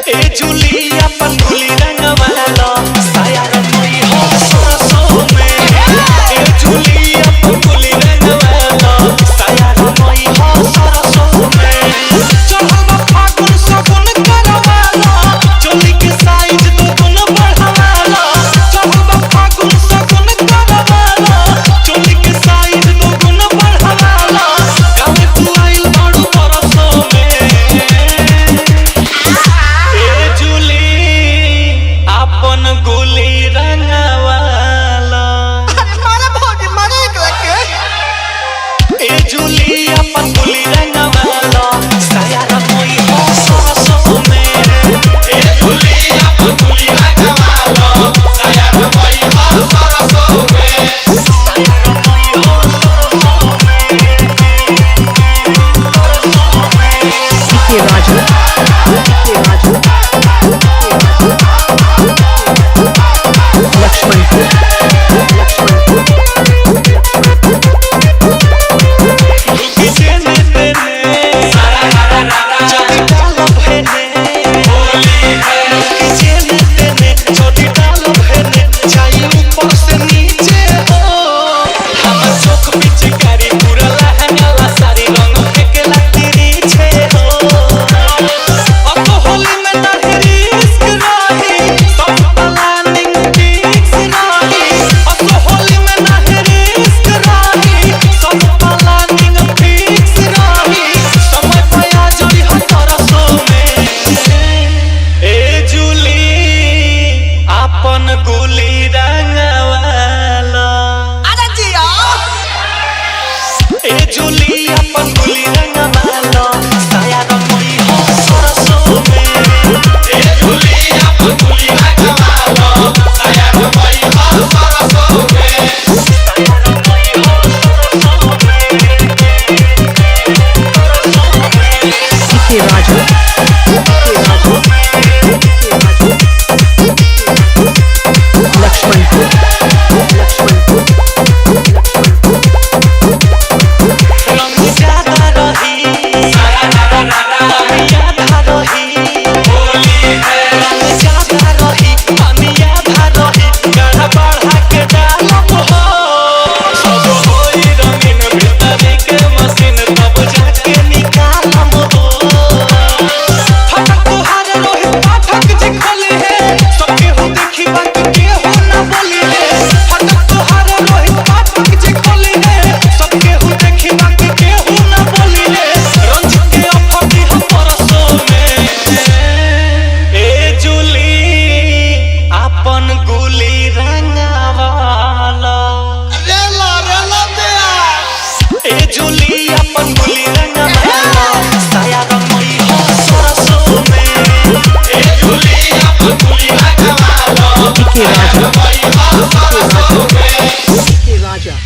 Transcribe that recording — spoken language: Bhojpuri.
ए जुलिया पतुली रंगवाला साया रंगई हो सरसों में। ए जुलिया पतुली रंगवाला साया रंगई हो सरसों में। चढ़वा फागुन सगुन करवाला चोली के साइज दुगुन बढ़ावाला। चढ़वा फागुन सगुन करवाला चोली के साइज दुगुन बढ़ावाला। गावे तू आइल बाड़ू परसों में। अपन गुली रंगवाला ए जुली अपन गुली रंगवाला साया रंगई हो सरसों में। ए जुली अपन गुली रंगवाला साया रंगई हो सरसों में। साया रंगई हो सरसों में। डीके राजू गुली रंगवाला ए जुली अपन गुली रंगवाला साया रंगई हो सरसों में। ए जुली अपन गुली रंगवाला साया रंगई हो सरसों में। साया रंगई हो सरसों में। डीके राजू गुली रंगवाला ए जुली अपन गुली रंगवाला साया रंगई हो सरसों में। ए जुली अपन गुली रंगवाला साया रंगई हो सरसों में। डीके राजा